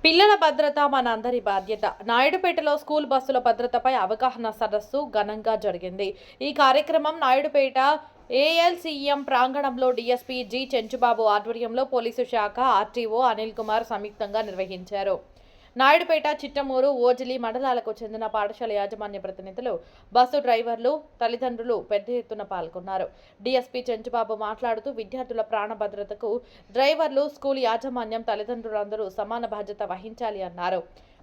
పిల్లల భద్రత మనందరి బాధ్యత. నాయుడుపేటలో స్కూల్ బస్సుల భద్రతపై అవగాహన సదస్సు ఘనంగా జరిగింది. ఈ కార్యక్రమం నాయుడుపేట ఏఎల్సీఎం ప్రాంగణంలో డీఎస్పీ జి చెంచుబాబు ఆధ్వర్యంలో పోలీసు శాఖ, ఆర్టీఓ అనిల్ కుమార్ సంయుక్తంగా నిర్వహించారు. నాయుడుపేట, చిట్టమూరు, ఓజిలి మండలాలకు చెందిన పాఠశాల యాజమాన్య ప్రతినిధులు, బస్సు డ్రైవర్లు, తల్లిదండ్రులు పెద్ద ఎత్తున పాల్గొన్నారు. డీఎస్పీ చెంచుబాబు మాట్లాడుతూ విద్యార్థుల ప్రాణ భద్రతకు డ్రైవర్లు, స్కూల్ యాజమాన్యం, తల్లిదండ్రులందరూ సమాన బాధ్యత వహించాలి అన్నారు.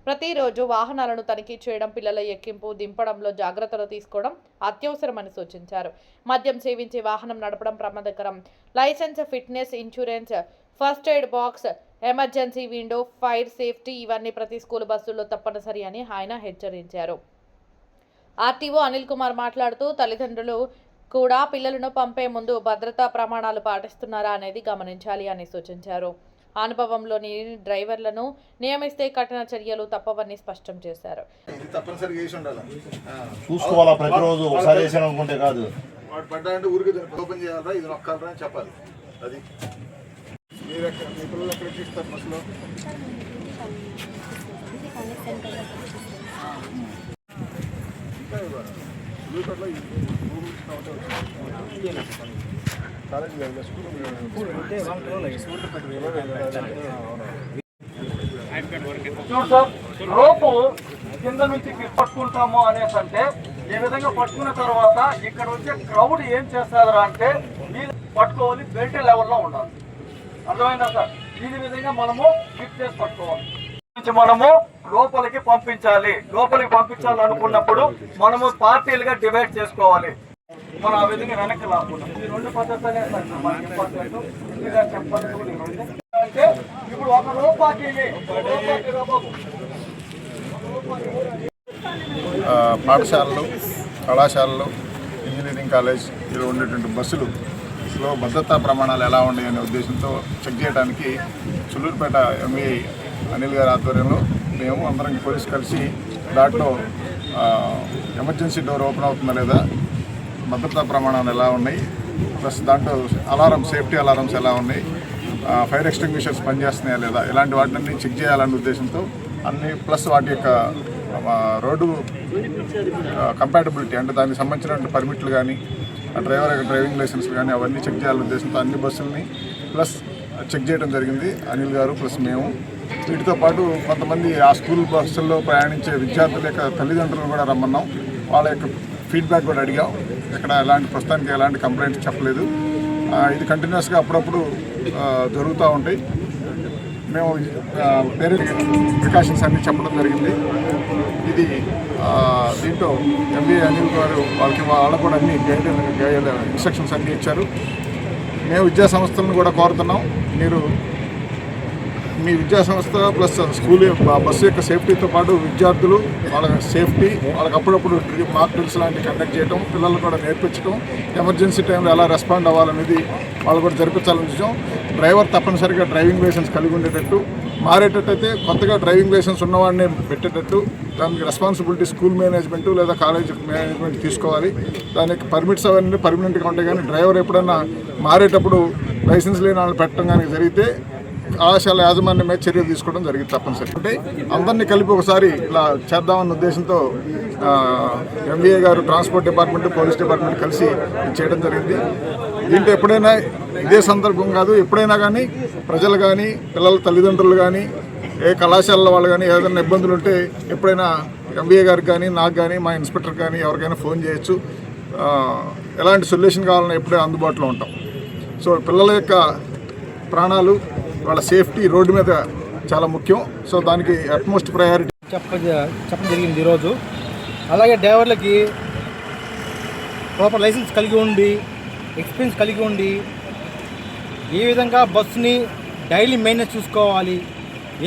ప్రతిరోజు వాహనాలను తనిఖీ చేయడం, పిల్లల ఎక్కింపు, దింపడంలో జాగ్రత్తలు తీసుకోవడం అత్యవసరమని సూచించారు. మద్యం సేవించి వాహనం నడపడం ప్రమాదకరం. Licence, fitness, insurance, first aid box, emergency window, fire safety ఇవన్నీ ప్రతి స్కూల్ బస్సుల్లో తప్పనిసరి అని ఆయన హెచ్చరించారు. ఆర్టీఓ అనిల్ కుమార్ మాట్లాడుతూ తల్లిదండ్రులు కూడా పిల్లలను పంపే ముందు భద్రతా ప్రమాణాలు పాటిస్తున్నారా అనేది గమనించాలి అని సూచించారు. అనుభవంలోని డ్రైవర్లను నియమిస్తే కఠిన చర్యలు తప్పవని స్పష్టం చేశారు. రోపు కింద నుంచి పట్టుకుంటాము అనేసి అంటే ఈ విధంగా పట్టుకున్న తర్వాత ఇక్కడ వచ్చే క్రౌడ్ ఏం చేస్తారా అంటే మీరు పట్టుకోవాలి, బెల్ట్ లెవెల్లో ఉండాలి. అర్థమైందా సార్? ఈ విధంగా మనము ఫిట్ చేసి పట్టుకోవాలి. మనము లోపలికి పంపించాలి అనుకున్నప్పుడు మనము పార్టీలుగా డివైడ్ చేసుకోవాలి. మనం ఆ విధంగా వెనక్కి లాక్కున్నాం. ఈ రెండు పద్ధతులే అంటే ఇప్పుడు ఒక రూపాయికి పాఠశాలలు, కళాశాలలు, ఇంజనీరింగ్ కాలేజ్ ఇలా ఉండేటువంటి బస్సులు భద్రతా ప్రమాణాలు ఎలా ఉన్నాయనే ఉద్దేశంతో చెక్ చేయడానికి చుల్లూరుపేట ఎంఈ అనిల్ గారి ఆధ్వర్యంలో మేము అందరం పోలీసు కలిసి దాంట్లో ఎమర్జెన్సీ డోర్ ఓపెన్ అవుతుందా లేదా, భద్రతా ప్రమాణాలు ఎలా ఉన్నాయి, ప్లస్ దాంట్లో సేఫ్టీ అలారమ్స్ ఎలా ఉన్నాయి, ఫైర్ ఎక్స్టింగ్విషర్స్ పనిచేస్తున్నాయా లేదా, ఇలాంటి వాటిని చెక్ చేయాలనే ఉద్దేశంతో అన్ని, ప్లస్ వాటి యొక్క రోడ్డు కంపాటబిలిటీ అంటే దానికి సంబంధించిన పర్మిట్లు కానీ, డ్రైవర్ యొక్క డ్రైవింగ్ లైసెన్స్ కానీ అవన్నీ చెక్ చేయాలనే ఉద్దేశంతో అన్ని బస్సులని ప్లస్ చెక్ చేయడం జరిగింది అనిల్ గారు ప్లస్ మేము. వీటితో పాటు కొంతమంది ఆ స్కూల్ బస్సుల్లో ప్రయాణించే విద్యార్థుల యొక్క తల్లిదండ్రులను కూడా రమ్మన్నాం. వాళ్ళ యొక్క ఫీడ్బ్యాక్ కూడా అడిగాం. ఇక్కడ ప్రస్తుతానికి ఎలాంటి కంప్లైంట్స్ చెప్పలేదు. ఇది కంటిన్యూస్గా అప్పుడప్పుడు జరుగుతూ ఉంటాయి. మేము పేరెంట్ ప్రికాషన్స్ అన్నీ చెప్పడం జరిగింది. ఇది దీంట్లో ఎంబీ అనిల్ గారు వాళ్ళకు కూడా అన్ని ఇన్స్ట్రక్షన్స్ అన్నీ ఇచ్చారు. మేము విద్యా సంస్థలను కూడా కోరుతున్నాం, మీరు మీ విద్యా సంస్థ ప్లస్ స్కూల్ బస్సు యొక్క సేఫ్టీతో పాటు విద్యార్థులు వాళ్ళ సేఫ్టీ, వాళ్ళకి అప్పుడప్పుడు మాక్ డ్రిల్స్ లాంటివి కండక్ట్ చేయడం, పిల్లలు కూడా నేర్పించడం, ఎమర్జెన్సీ టైంలో ఎలా రెస్పాండ్ అవ్వాలనేది వాళ్ళు కూడా జరిపించాలని చూసాం. డ్రైవర్ తప్పనిసరిగా డ్రైవింగ్ లైసెన్స్ కలిగి ఉండేటట్టు, మారేటట్టయితే కొత్తగా డ్రైవింగ్ లైసెన్స్ ఉన్నవాడిని పెట్టేటట్టు, దానికి రెస్పాన్సిబిలిటీ స్కూల్ మేనేజ్మెంట్ లేదా కాలేజ్ మేనేజ్మెంట్ తీసుకోవాలి. దానికి పర్మిట్స్ అవన్నీ పర్మనెంట్గా ఉంటాయి. కానీ డ్రైవర్ ఎప్పుడన్నా మారేటప్పుడు లైసెన్స్ లేని వాళ్ళని పెట్టడం కానీ జరిగితే కళాశాల యాజమాన్యం మీద చర్యలు తీసుకోవడం జరిగింది తప్పనిసరి. అంటే అందరినీ కలిపి ఒకసారి ఇలా చేద్దామన్న ఉద్దేశంతో ఎంబీఏ గారు, ట్రాన్స్పోర్ట్ డిపార్ట్మెంట్, పోలీస్ డిపార్ట్మెంట్ కలిసి చేయడం జరిగింది. దీంట్లో ఎప్పుడైనా ఇదే సందర్భం కాదు, ఎప్పుడైనా కానీ ప్రజలు కానీ, పిల్లల తల్లిదండ్రులు కానీ, ఏ కళాశాలలో వాళ్ళు కానీ ఏదైనా ఇబ్బందులు ఉంటే ఎప్పుడైనా ఎంబీఏ గారికి కానీ, నాకు కానీ, మా ఇన్స్పెక్టర్ కానీ ఎవరికైనా ఫోన్ చేయొచ్చు. ఎలాంటి సొల్యూషన్ కావాలన్నా ఎప్పుడే అందుబాటులో ఉంటాం. సో పిల్లల యొక్క ప్రాణాలు, వాళ్ళ సేఫ్టీ రోడ్డు మీద చాలా ముఖ్యం. సో దానికి అట్మోస్ట్ ప్రయారిటీ చెప్పడం జరిగింది ఈరోజు. అలాగే డ్రైవర్లకి ప్రాపర్ లైసెన్స్ కలిగి ఉండి, ఎక్స్పీరియన్స్ కలిగి ఉండి, ఏ విధంగా బస్సుని డైలీ మెయింటెనెన్స్ చూసుకోవాలి,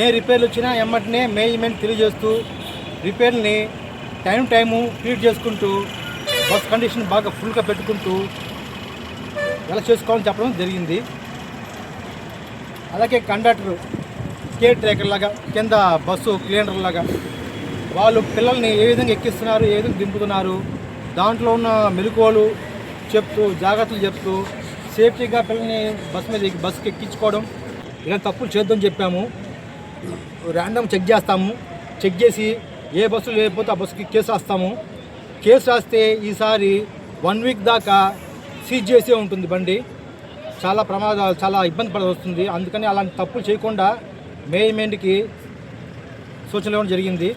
ఏ రిపేర్లు వచ్చినా ఎమ్మటినే మేనేజ్మెంట్ తెలియజేస్తూ రిపేర్ని టైము క్లియర్ చేసుకుంటూ బస్ కండిషన్ బాగా ఫుల్గా పెట్టుకుంటూ ఎలా చేసుకోవాలని చెప్పడం జరిగింది. అలాగే కండక్టర్, కేర్ ట్రాకర్ లాగా, కింద బస్సు క్లీనర్ లాగా వాళ్ళు పిల్లల్ని ఏ విధంగా ఎక్కిస్తున్నారు, ఏ విధంగా దింపుతున్నారు, దాంట్లో ఉన్న మెలకువలు చెప్తూ, జాగ్రత్తలు చెప్తూ సేఫ్టీగా పిల్లల్ని బస్సుకి ఎక్కించుకోవడం, ఇలా తప్పులు చేద్దామని చెప్పాము. ర్యాండమ్ చెక్ చేస్తాము. చెక్ చేసి ఏ బస్సు లేకపోతే ఆ బస్సుకి కేసు రాస్తాము. కేసు రాస్తే ఈసారి 1 వీక్ దాకా సీజ్ చేసే ఉంటుంది బండి. చాలా ప్రమాదాలు, చాలా ఇబ్బంది పడాల్సి వస్తుంది. అందుకని అలాంటి తప్పులు చేయకుండా మేనేజ్మెంట్కి సూచనలు ఇవ్వడం జరిగింది.